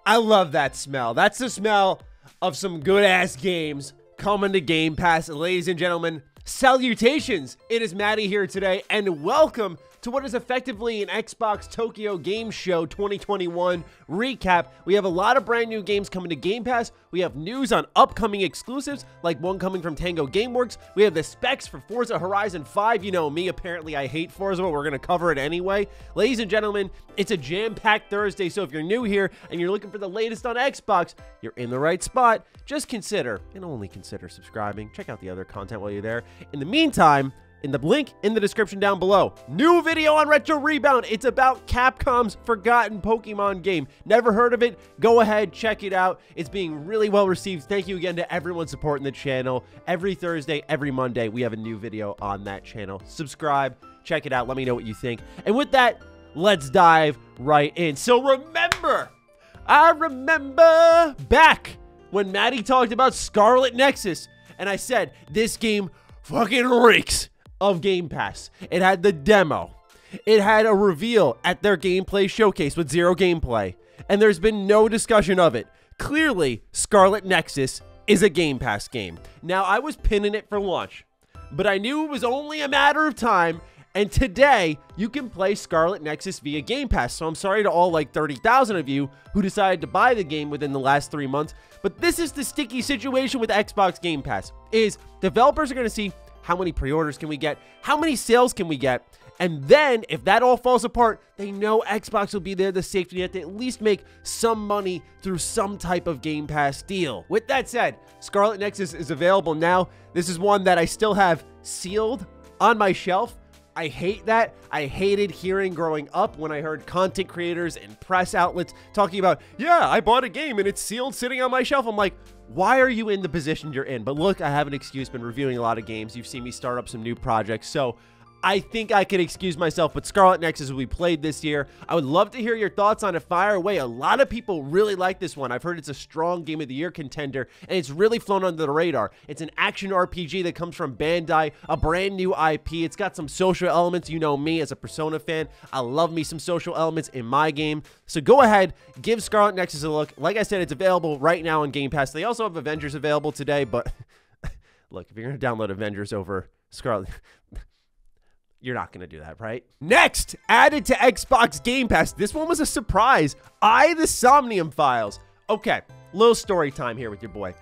I love that smell. That's the smell of some good-ass games coming to Game Pass. Ladies and gentlemen, salutations. It is Maddie here today, and welcome to what is effectively an Xbox Tokyo Game Show 2021 recap. We have a lot of brand new games coming to Game Pass. We have news on upcoming exclusives, like one coming from Tango Gameworks. We have the specs for Forza Horizon 5. You know me, apparently I hate Forza, but we're going to cover it anyway. Ladies and gentlemen, it's a jam-packed Thursday, so if you're new here and you're looking for the latest on Xbox, you're in the right spot. Just consider, and only consider, subscribing. Check out the other content while you're there. In the meantime, in the link in the description down below, new video on Retro Rebound. It's about Capcom's forgotten Pokemon game. Never heard of it? Go ahead, check it out. It's being really well received. Thank you again to everyone supporting the channel. Every Thursday, every Monday, we have a new video on that channel. Subscribe, check it out. Let me know what you think. And with that, let's dive right in. So I remember back when Maddie talked about Scarlet Nexus, and I said, this game fucking reeks of Game Pass. It had the demo. It had a reveal at their gameplay showcase with zero gameplay, and there's been no discussion of it. Clearly, Scarlet Nexus is a Game Pass game. Now, I was pinning it for launch, but I knew it was only a matter of time, and today, you can play Scarlet Nexus via Game Pass. So I'm sorry to all like 30,000 of you who decided to buy the game within the last 3 months, but this is the sticky situation with Xbox Game Pass, is developers are going to see how many pre-orders can we get, how many sales can we get, and then if that all falls apart, they know Xbox will be there, the safety net, to at least make some money through some type of Game Pass deal. With that said, Scarlet Nexus is available now. This is one that I still have sealed on my shelf. I hate that. I hated hearing growing up when I heard content creators and press outlets talking about, yeah, I bought a game and it's sealed sitting on my shelf. I'm like, why are you in the position you're in? But look, I have an excuse, been reviewing a lot of games. You've seen me start up some new projects, so I think I can excuse myself, but Scarlet Nexus will be played this year. I would love to hear your thoughts on it. Fire away. A lot of people really like this one. I've heard it's a strong Game of the Year contender, and it's really flown under the radar. It's an action RPG that comes from Bandai, a brand new IP. It's got some social elements. You know me as a Persona fan. I love me some social elements in my game. So go ahead, give Scarlet Nexus a look. Like I said, it's available right now on Game Pass. They also have Avengers available today, but look, if you're going to download Avengers over Scarlet... You're not going to do that, right? Next, added to Xbox Game Pass. This one was a surprise. The Somnium Files. Okay, little story time here with your boy.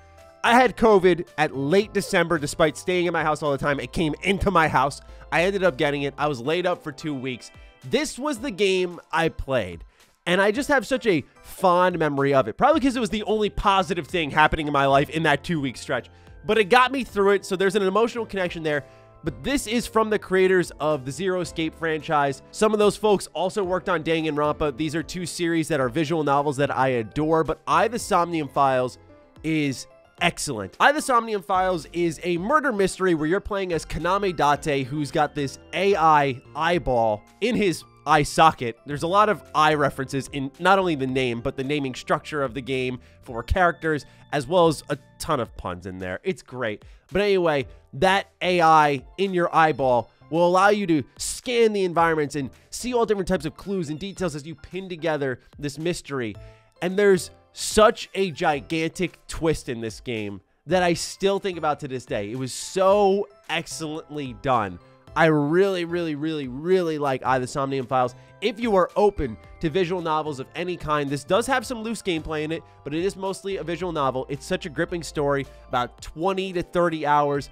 I had COVID at late December despite staying in my house all the time. It came into my house. I ended up getting it. I was laid up for 2 weeks. This was the game I played, and I just have such a fond memory of it. Probably because it was the only positive thing happening in my life in that 2-week stretch. But it got me through it, so there's an emotional connection there. But this is from the creators of the Zero Escape franchise. Some of those folks also worked on Danganronpa. These are two series that are visual novels that I adore, but The Somnium Files is excellent. The Somnium Files is a murder mystery where you're playing as Kaname Date, who's got this AI eyeball in his eye socket. There's a lot of eye references in not only the name, but the naming structure of the game for characters, as well as a ton of puns in there. It's great. But anyway, that AI in your eyeball will allow you to scan the environments and see all different types of clues and details as you pin together this mystery. And there's such a gigantic twist in this game that I still think about to this day. It was so excellently done. I really like The Somnium Files. If you are open to visual novels of any kind, this does have some loose gameplay in it, but it is mostly a visual novel. It's such a gripping story, about 20 to 30 hours.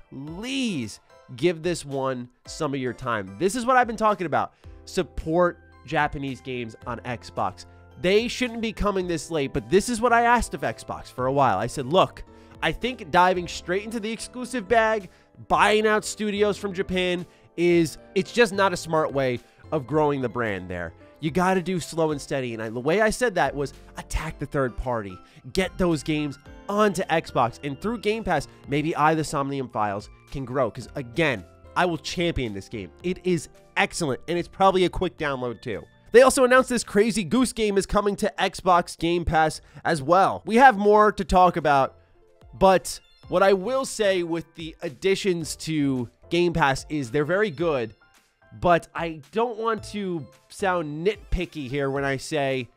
Please give this one some of your time. This is what I've been talking about. Support Japanese games on Xbox. They shouldn't be coming this late, but this is what I asked of Xbox for a while. I said, look, I think diving straight into the exclusive bag, buying out studios from Japan, it's just not a smart way of growing the brand there. You got to do slow and steady. And the way I said that was attack the third party. Get those games onto Xbox. And through Game Pass, maybe The Somnium Files can grow. Because again, I will champion this game. It is excellent. And it's probably a quick download too. They also announced this Crazy Goose game is coming to Xbox Game Pass as well. We have more to talk about. But what I will say with the additions to Game Pass is they're very good. But I don't want to sound nitpicky here when I say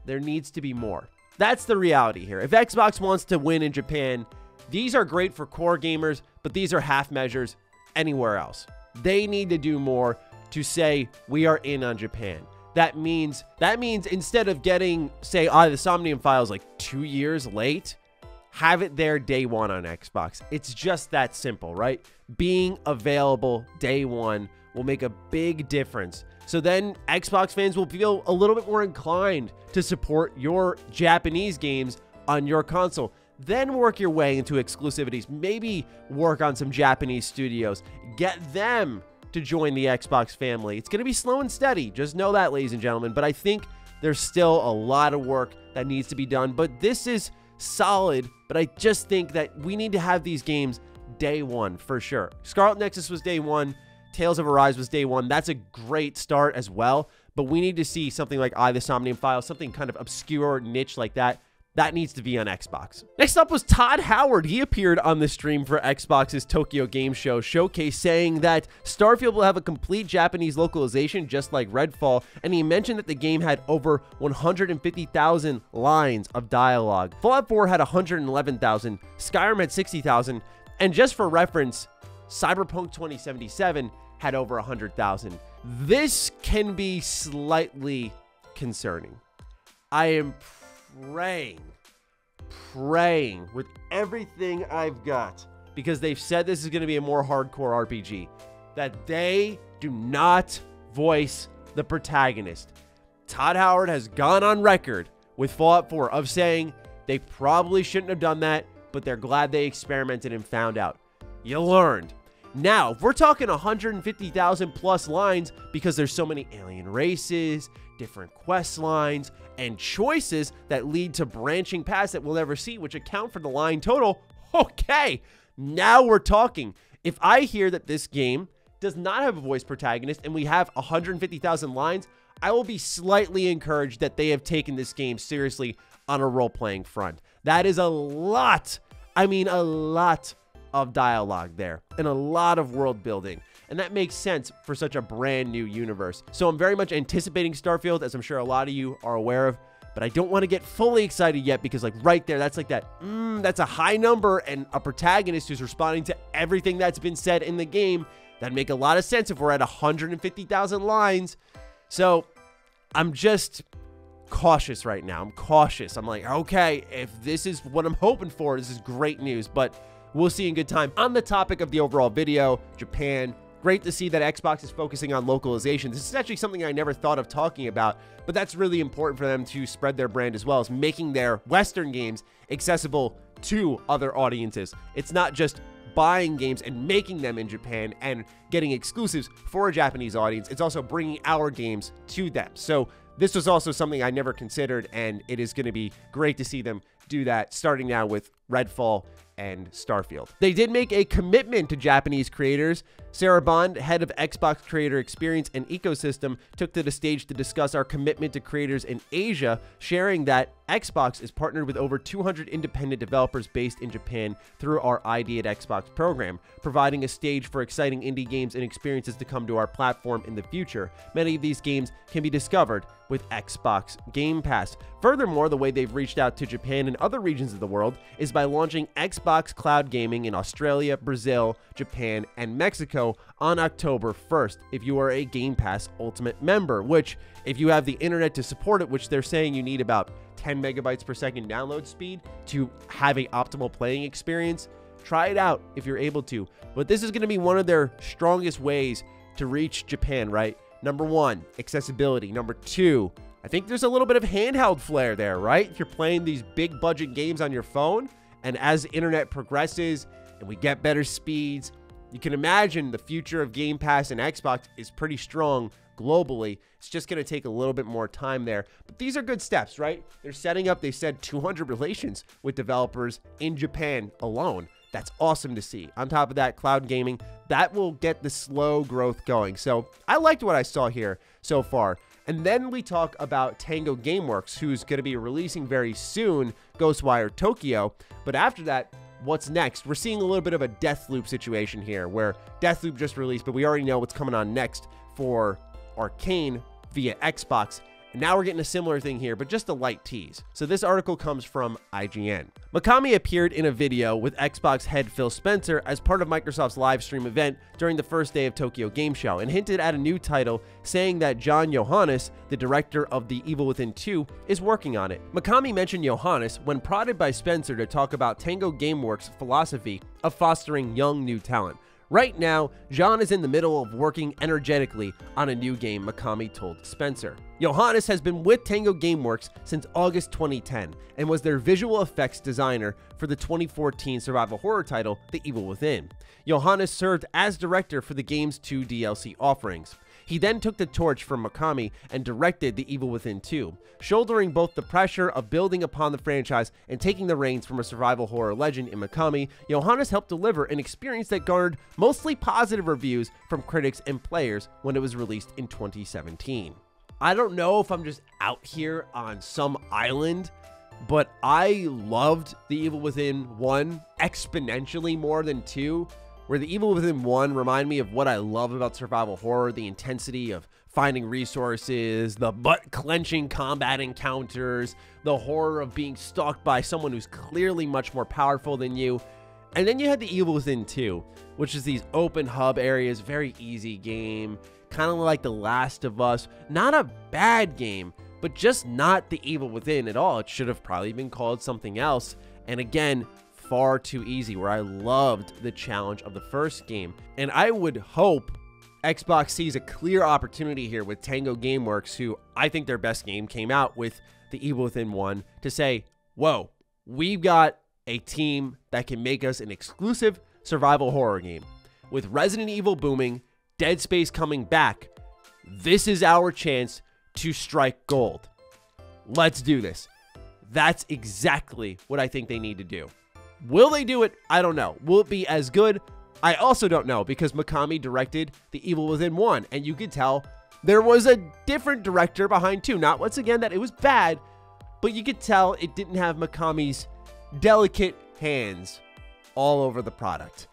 There needs to be more. That's the reality here. If Xbox wants to win in Japan, these are great for core gamers, but these are half measures anywhere else. They need to do more to say we are in on Japan. That means instead of getting, say, the Somnium Files like 2 years late, have it there day one on Xbox. It's just that simple, right? Being available day one will make a big difference. So then Xbox fans will feel a little bit more inclined to support your Japanese games on your console. Then work your way into exclusivities. Maybe work on some Japanese studios. Get them to join the Xbox family. It's going to be slow and steady. Just know that, ladies and gentlemen. But I think there's still a lot of work that needs to be done. But this is solid. But I just think that we need to have these games day one for sure. Scarlet Nexus was day one. Tales of Arise was day one. That's a great start as well. But we need to see something like the Somnium Files, something kind of obscure niche like that. That needs to be on Xbox. Next up was Todd Howard. He appeared on the stream for Xbox's Tokyo Game Show showcase, saying that Starfield will have a complete Japanese localization just like Redfall, and he mentioned that the game had over 150,000 lines of dialogue. Fallout 4 had 111,000, Skyrim had 60,000, and just for reference, Cyberpunk 2077 had over 100,000. This can be slightly concerning. I am praying with everything I've got, because they've said this is going to be a more hardcore RPG, that they do not voice the protagonist. Todd Howard has gone on record with Fallout 4 of saying they probably shouldn't have done that, but they're glad they experimented and found out. You learned. Now, if we're talking 150,000 plus lines because there's so many alien races, different quest lines, and choices that lead to branching paths that we'll never see, which account for the line total, okay, now we're talking. If I hear that this game does not have a voice protagonist and we have 150,000 lines, I will be slightly encouraged that they have taken this game seriously on a role-playing front. That is a lot, I mean a lot of dialogue there and a lot of world building, and that makes sense for such a brand new universe. So I'm very much anticipating Starfield, as I'm sure a lot of you are aware of, but I don't want to get fully excited yet, because like right there, that's like that's a high number, and a protagonist who's responding to everything that's been said in the game. That'd make a lot of sense if we're at 150,000 lines. So I'm just cautious right now. I'm cautious. I'm like, okay, if this is what I'm hoping for, this is great news, but we'll see in good time. On the topic of the overall video, Japan, great to see that Xbox is focusing on localization. This is actually something I never thought of talking about, but that's really important for them to spread their brand as well, as making their Western games accessible to other audiences. It's not just buying games and making them in Japan and getting exclusives for a Japanese audience. It's also bringing our games to them. So this was also something I never considered, and it is going to be great to see them do that, starting now with Redfall and Starfield. They did make a commitment to Japanese creators. Sarah Bond, head of Xbox Creator Experience and Ecosystem, took to the stage to discuss our commitment to creators in Asia, sharing that Xbox is partnered with over 200 independent developers based in Japan through our ID at Xbox program, providing a stage for exciting indie games and experiences to come to our platform in the future. Many of these games can be discovered with Xbox Game Pass. Furthermore, the way they've reached out to Japan and other regions of the world is by launching Xbox Cloud Gaming in Australia, Brazil, Japan, and Mexico on October 1st if you are a Game Pass Ultimate member, which, if you have the internet to support it, which they're saying you need about 10 megabytes per second download speed to have a optimal playing experience, try it out if you're able to. But this is going to be one of their strongest ways to reach Japan, right? Number one, accessibility. Number two, I think there's a little bit of handheld flair there, right? If you're playing these big budget games on your phone, and as the internet progresses and we get better speeds, you can imagine the future of Game Pass and Xbox is pretty strong globally. It's just going to take a little bit more time there. But these are good steps, right? They're setting up, they said, 200 relations with developers in Japan alone. That's awesome to see. On top of that, cloud gaming, that will get the slow growth going. So I liked what I saw here so far. And then we talk about Tango Gameworks, who's going to be releasing very soon Ghostwire Tokyo. But after that, what's next? We're seeing a little bit of a Deathloop situation here, where Deathloop just released, but we already know what's coming on next for Arcane via Xbox And now we're getting a similar thing here, but just a light tease. So this article comes from IGN. Mikami appeared in a video with Xbox head Phil Spencer as part of Microsoft's live stream event during the first day of Tokyo Game Show and hinted at a new title, saying that John Johannes, the director of The Evil Within 2, is working on it. Mikami mentioned Johannes when prodded by Spencer to talk about Tango Gameworks' philosophy of fostering young new talent. Right now, John is in the middle of working energetically on a new game, Mikami told Spencer. Johannes has been with Tango Gameworks since August 2010 and was their visual effects designer for the 2014 survival horror title, The Evil Within. Johannes served as director for the game's 2 DLC offerings. He then took the torch from Mikami and directed The Evil Within 2, shouldering both the pressure of building upon the franchise and taking the reins from a survival horror legend in Mikami. Johannes helped deliver an experience that garnered mostly positive reviews from critics and players when it was released in 2017. I don't know if I'm just out here on some island, but I loved The Evil Within 1 exponentially more than 2. Where The Evil Within 1 remind me of what I love about survival horror, the intensity of finding resources, the butt-clenching combat encounters, the horror of being stalked by someone who's clearly much more powerful than you. And then you had The Evil Within 2, which is these open hub areas, very easy game, kind of like The Last of Us. Not a bad game, but just not The Evil Within at all. It should have probably been called something else. And again, far too easy, where I loved the challenge of the first game. And I would hope Xbox sees a clear opportunity here with Tango Gameworks, who I think their best game came out with The Evil Within 1, to say, whoa, we've got a team that can make us an exclusive survival horror game. With Resident Evil booming, Dead Space coming back, this is our chance to strike gold. Let's do this. That's exactly what I think they need to do. Will they do it? I don't know. Will it be as good? I also don't know, because Mikami directed The Evil Within 1, and you could tell there was a different director behind 2. Not once again that it was bad, but you could tell it didn't have Mikami's delicate hands all over the product.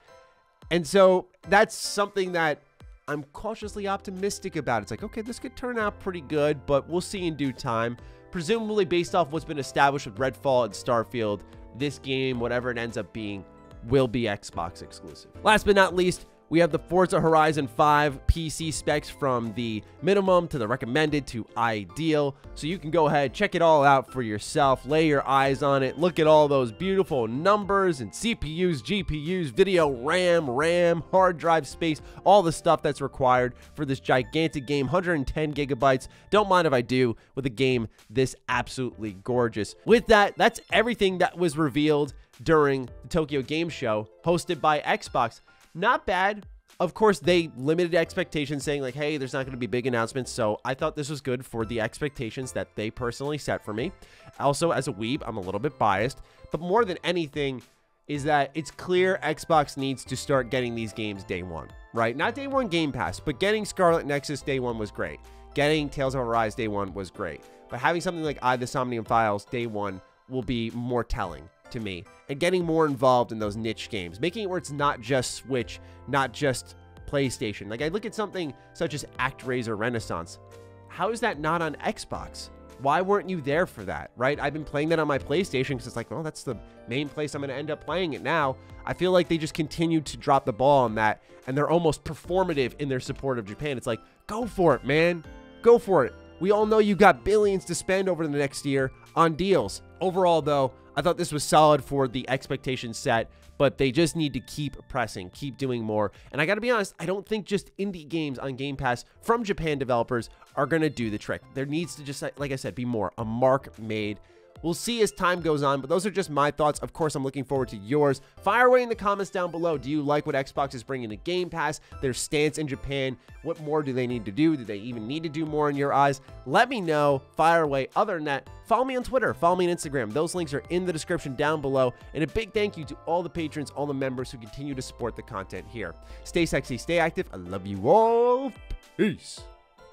And so that's something that I'm cautiously optimistic about. It's like, okay, this could turn out pretty good, but we'll see in due time. Presumably based off what's been established with Redfall and Starfield, this game, whatever it ends up being, will be Xbox exclusive. Last but not least, we have the Forza Horizon 5 PC specs from the minimum to the recommended to ideal. So you can go ahead, check it all out for yourself, lay your eyes on it, look at all those beautiful numbers and CPUs, GPUs, video RAM, hard drive space, all the stuff that's required for this gigantic game, 110 gigabytes. Don't mind if I do, with a game this absolutely gorgeous. With that, that's everything that was revealed during the Tokyo Game Show hosted by Xbox. Not bad. Of course, they limited expectations, saying like, hey, there's not going to be big announcements. So I thought this was good for the expectations that they personally set for me. Also, as a weeb, I'm a little bit biased. But more than anything is that it's clear Xbox needs to start getting these games day one, right? Not day one Game Pass, but getting Scarlet Nexus day one was great. Getting Tales of Arise day one was great. But having something like The Somnium Files day one will be more telling to me, and getting more involved in those niche games, making it where it's not just Switch, not just PlayStation. Like I look at something such as ActRaiser Renaissance. How is that not on Xbox? Why weren't you there for that, right? I've been playing that on my PlayStation because it's like, well, that's the main place I'm going to end up playing it now. I feel like they just continue to drop the ball on that, and they're almost performative in their support of Japan. It's like, go for it, man. Go for it. We all know you got billions to spend over the next year on deals. Overall, though, I thought this was solid for the expectations set, but they just need to keep pressing, keep doing more. And I got to be honest, I don't think just indie games on Game Pass from Japan developers are going to do the trick. There needs to just, like I said, be more, a mark made. We'll see as time goes on, but those are just my thoughts. Of course, I'm looking forward to yours. Fire away in the comments down below. Do you like what Xbox is bringing to Game Pass? Their stance in Japan? What more do they need to do? Do they even need to do more in your eyes? Let me know. Fire away. Other than that, follow me on Twitter. Follow me on Instagram. Those links are in the description down below. And a big thank you to all the patrons, all the members who continue to support the content here. Stay sexy, stay active. I love you all. Peace.